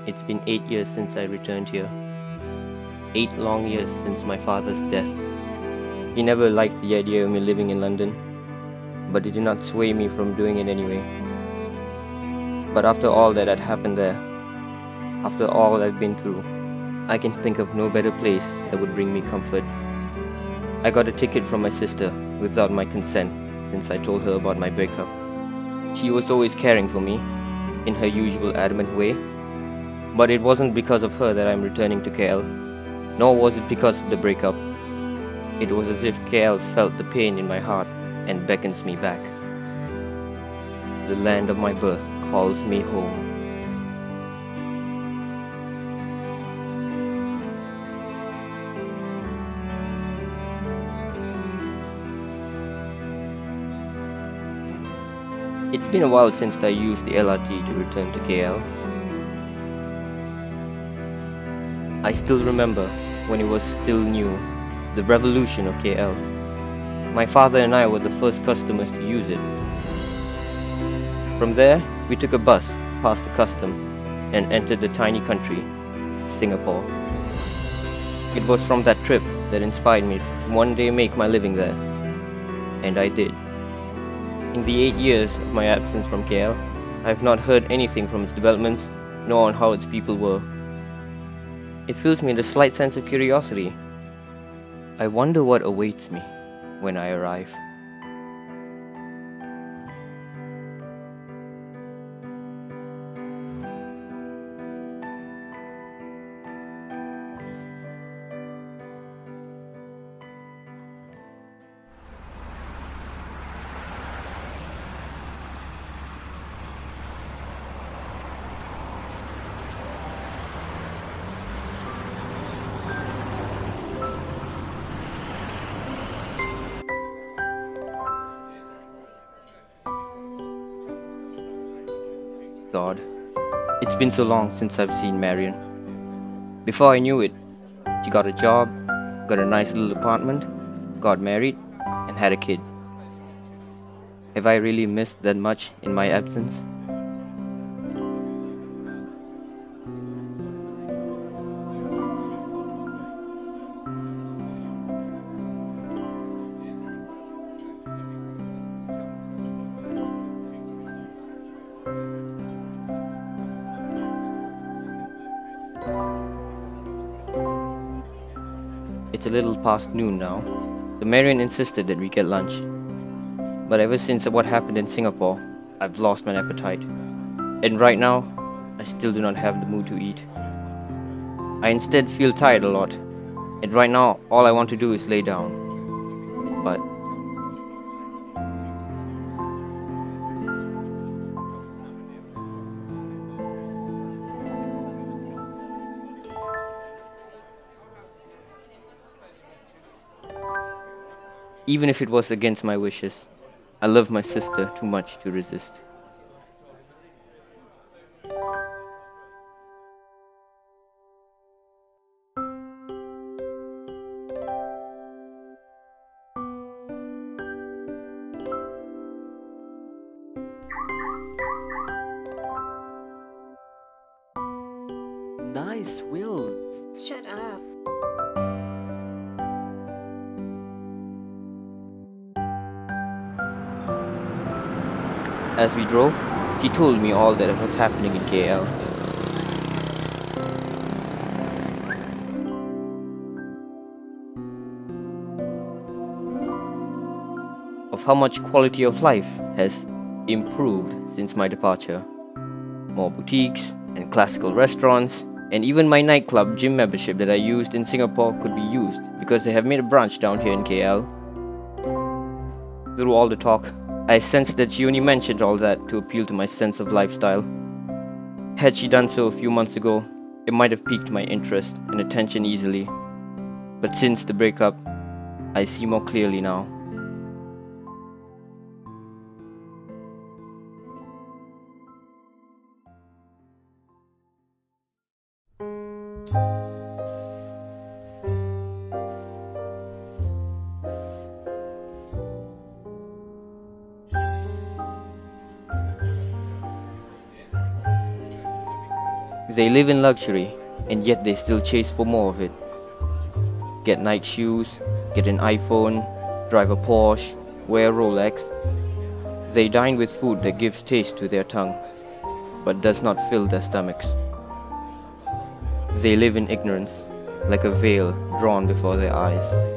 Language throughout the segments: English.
It's been 8 years since I returned here. 8 long years since my father's death. He never liked the idea of me living in London, but it did not sway me from doing it anyway. But after all that had happened there, after all I've been through, I can think of no better place that would bring me comfort. I got a ticket from my sister without my consent since I told her about my breakup. She was always caring for me, in her usual adamant way, but it wasn't because of her that I'm returning to KL, nor was it because of the breakup. It was as if KL felt the pain in my heart and beckons me back. The land of my birth calls me home. It's been a while since I used the LRT to return to KL. I still remember when it was still new, the revolution of KL. My father and I were the first customers to use it. From there, we took a bus past the custom and entered the tiny country, Singapore. It was from that trip that inspired me to one day make my living there. And I did. In the 8 years of my absence from KL, I have not heard anything from its developments, nor on how its people were. It fills me with a slight sense of curiosity. I wonder what awaits me when I arrive. God, it's been so long since I've seen Marion. Before I knew it, she got a job, got a nice little apartment, got married, and had a kid. Have I really missed that much in my absence? It's a little past noon now, so Marion insisted that we get lunch. But ever since what happened in Singapore, I've lost my appetite. And right now, I still do not have the mood to eat. I instead feel tired a lot, and right now all I want to do is lay down. But even if it was against my wishes, I love my sister too much to resist. Nice wheels. Shut up. As we drove, she told me all that was happening in KL. Of how much quality of life has improved since my departure. More boutiques and classical restaurants, and even my nightclub gym membership that I used in Singapore could be used because they have made a branch down here in KL. Through all the talk, I sensed that she only mentioned all that to appeal to my sense of lifestyle. Had she done so a few months ago, it might have piqued my interest and attention easily. But since the breakup, I see more clearly now. They live in luxury, and yet they still chase for more of it. Get Nike shoes, get an iPhone, drive a Porsche, wear a Rolex. They dine with food that gives taste to their tongue, but does not fill their stomachs. They live in ignorance, like a veil drawn before their eyes.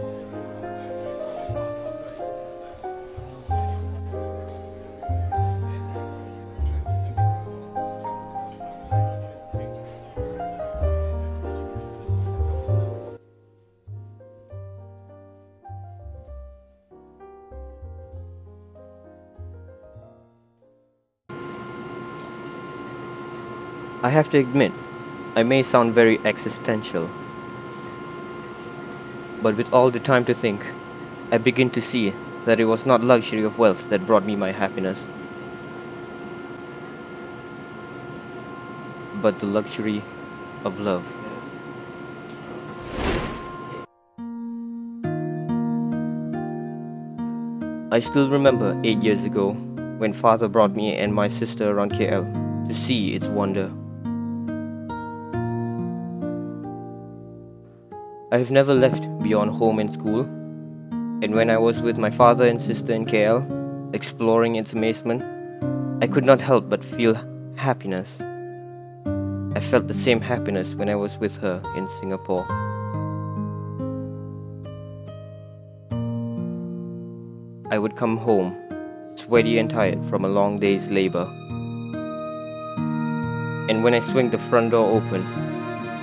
I have to admit, I may sound very existential, but with all the time to think, I begin to see that it was not luxury of wealth that brought me my happiness, but the luxury of love. I still remember 8 years ago when father brought me and my sister around KL to see its wonder. I have never left beyond home and school, and when I was with my father and sister in KL, exploring its amazement, I could not help but feel happiness. I felt the same happiness when I was with her in Singapore. I would come home, sweaty and tired from a long day's labor. And when I swing the front door open,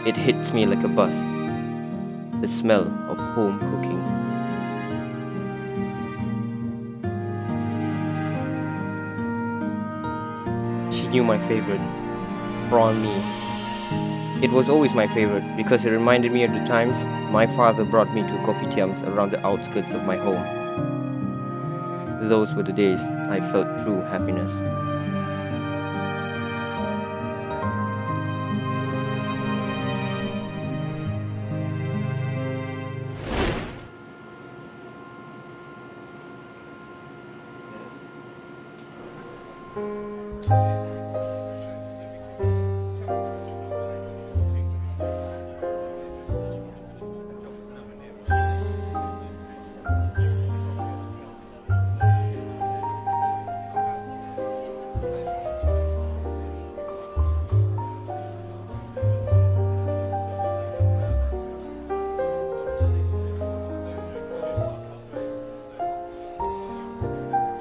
it hits me like a bus. The smell of home cooking. She knew my favorite, prawn mee. It was always my favorite because it reminded me of the times my father brought me to kopitiams around the outskirts of my home. Those were the days I felt true happiness.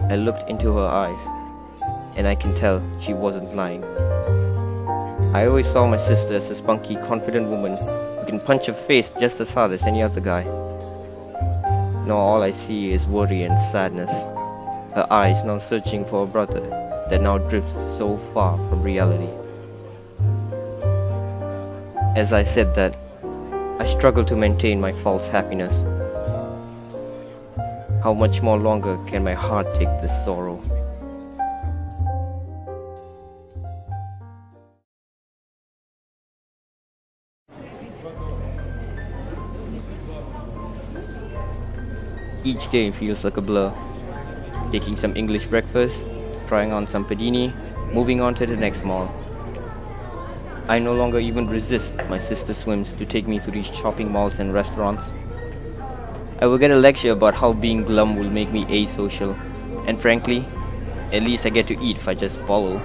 I looked into her eyes, and I can tell she wasn't lying. I always saw my sister as a spunky, confident woman who can punch a face just as hard as any other guy. Now all I see is worry and sadness, her eyes now searching for a brother that now drifts so far from reality. As I said that, I struggled to maintain my false happiness. How much more longer can my heart take this sorrow? Each day feels like a blur. Taking some English breakfast, trying on some panini, moving on to the next mall. I no longer even resist my sister's whims to take me to these shopping malls and restaurants. I will get a lecture about how being glum will make me asocial, and frankly, at least I get to eat if I just follow.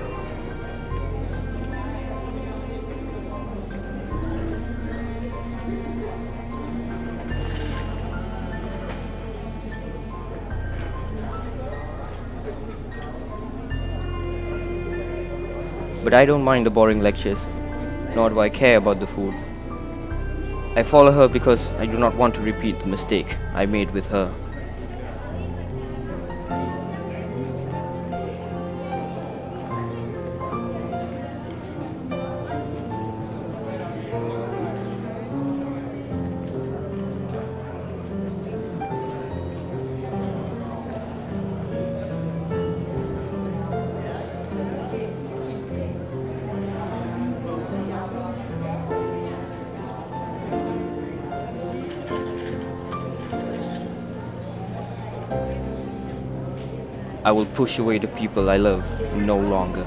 But I don't mind the boring lectures, nor do I care about the food. I follow her because I do not want to repeat the mistake I made with her. I will push away the people I love no longer.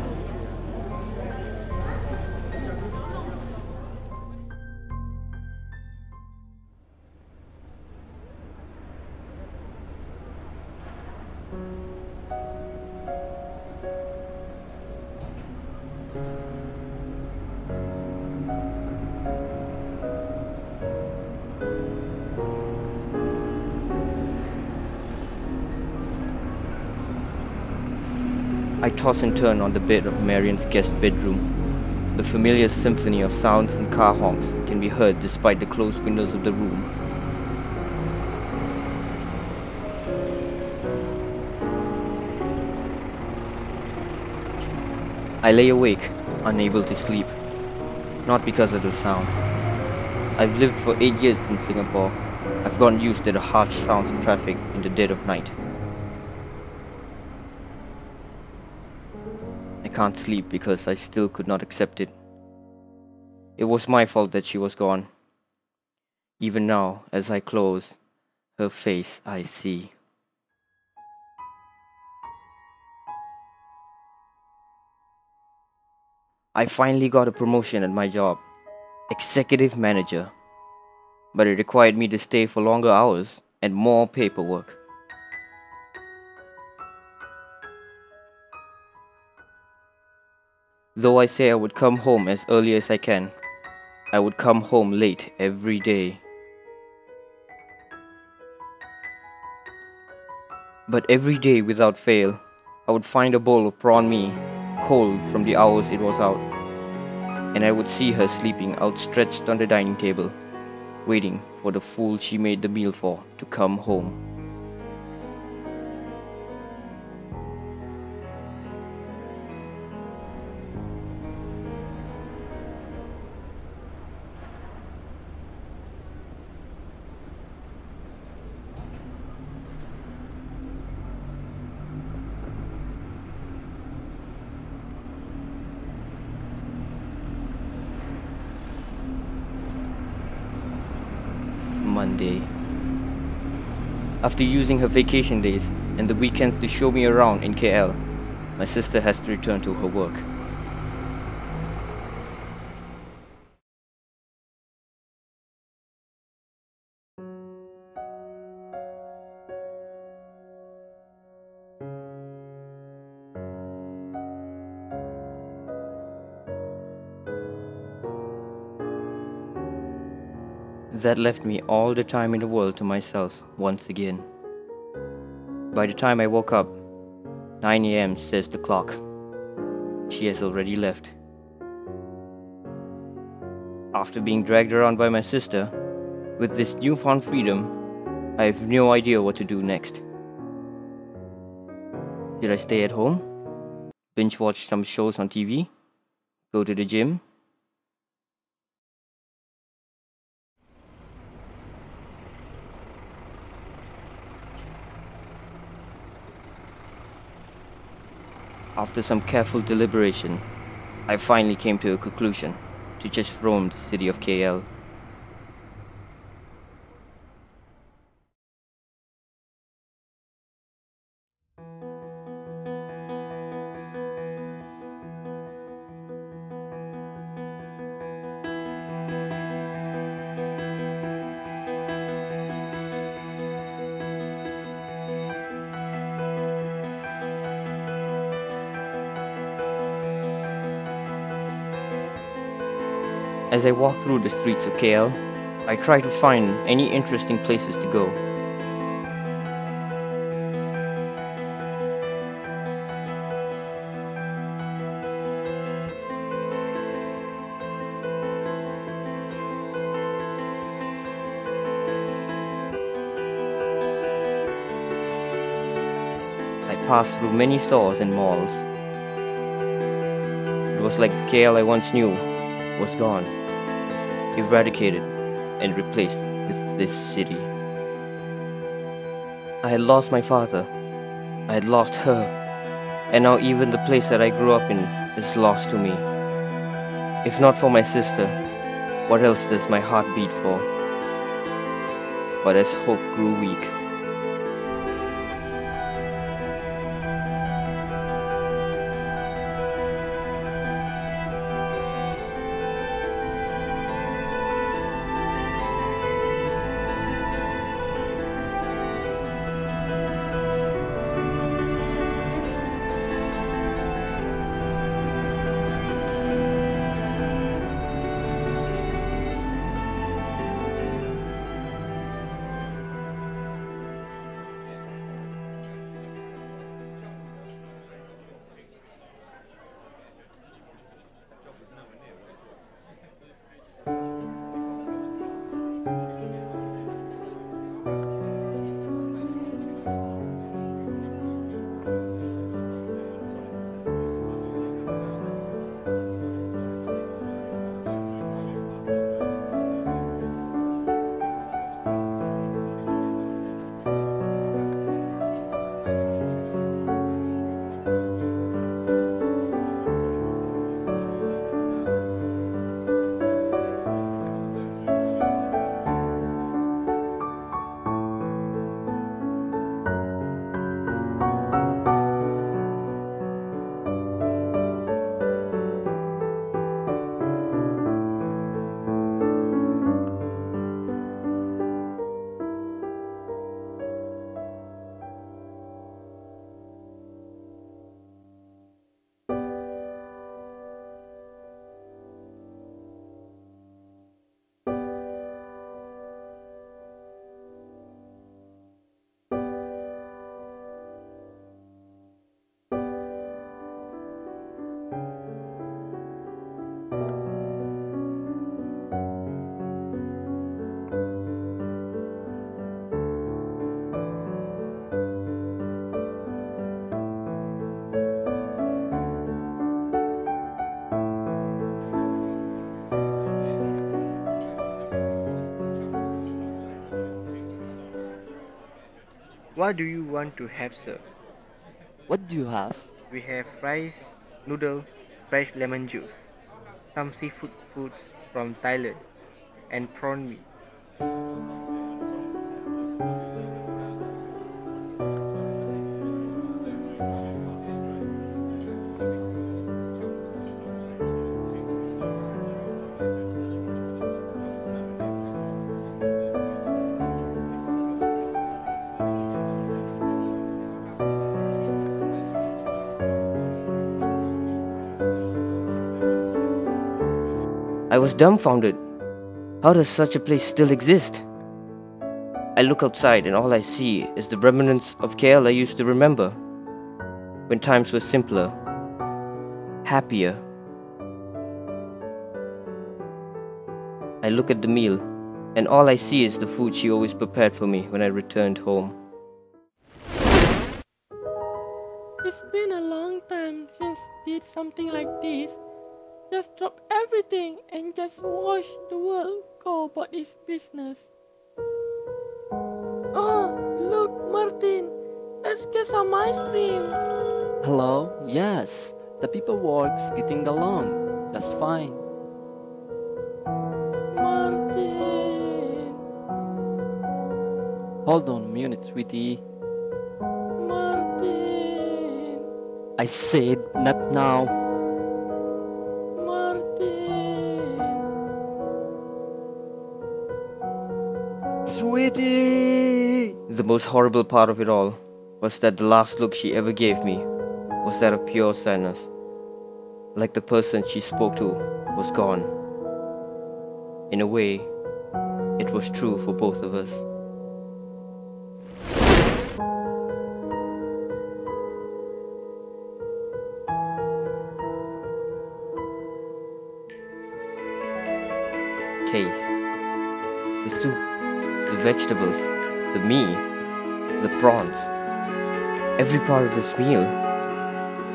I toss and turn on the bed of Marian's guest bedroom. The familiar symphony of sounds and car honks can be heard despite the closed windows of the room. I lay awake, unable to sleep, not because of the sounds. I've lived for 8 years in Singapore. I've gotten used to the harsh sounds of traffic in the dead of night. I can't sleep because I still could not accept it. It was my fault that she was gone. Even now, as I close, her face I see. I finally got a promotion at my job, executive manager, but it required me to stay for longer hours and more paperwork. Though I say I would come home as early as I can, I would come home late every day. But every day without fail, I would find a bowl of prawn mee, cold from the hours it was out, and I would see her sleeping outstretched on the dining table, waiting for the fool she made the meal for to come home. Monday. After using her vacation days and the weekends to show me around in KL, my sister has to return to her work. That left me all the time in the world to myself once again. By the time I woke up, 9 a.m. says the clock. She has already left. After being dragged around by my sister, with this newfound freedom, I have no idea what to do next. Should I stay at home? Binge watch some shows on TV? Go to the gym? After some careful deliberation, I finally came to a conclusion to just roam the city of KL. As I walk through the streets of KL, I try to find any interesting places to go. I passed through many stores and malls. It was like the KL I once knew was gone, eradicated and replaced with this city. I had lost my father, I had lost her, and now even the place that I grew up in is lost to me. If not for my sister, what else does my heart beat for? But as hope grew weak, What do you want to have, sir? What do you have? We have rice, noodle, fresh lemon juice, some seafood foods from Thailand, and prawn mee. I was dumbfounded. How does such a place still exist? I look outside and all I see is the remnants of KL I used to remember, when times were simpler, happier. I look at the meal, and all I see is the food she always prepared for me when I returned home. It's been a long time since did something like this. Just drop everything and just watch the world go about its business. Oh, look, Martin. Let's get some ice cream. Hello? Yes, the paperwork's getting along. Just fine. Martin. Hold on a minute, sweetie. Martin. I said not now. Martin. Sweetie! The most horrible part of it all was that the last look she ever gave me was that of pure sadness, like the person she spoke to was gone. In a way, it was true for both of us. Taste. The soup, the vegetables, the meat, the prawns. Every part of this meal.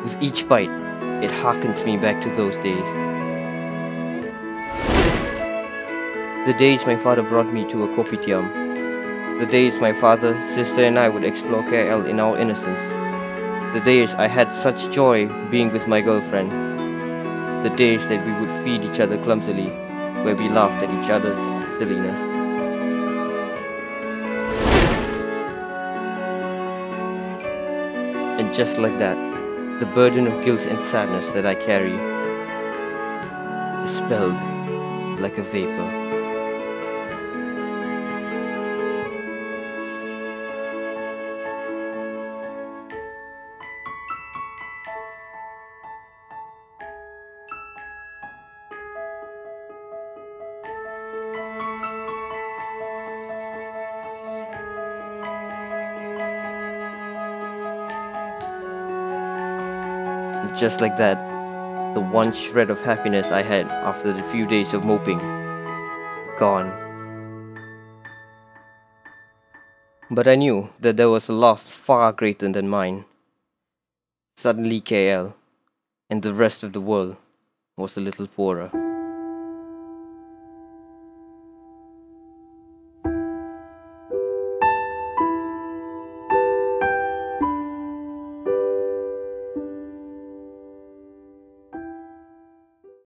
With each bite, it harkens me back to those days. The days my father brought me to a kopitiam. The days my father, sister and I would explore KL in our innocence. The days I had such joy being with my girlfriend. The days that we would feed each other clumsily, where we laughed at each other's silliness. And just like that, the burden of guilt and sadness that I carry dispelled like a vapor. And just like that, the one shred of happiness I had after the few days of moping, gone. But I knew that there was a loss far greater than mine. Suddenly KL and the rest of the world was a little poorer.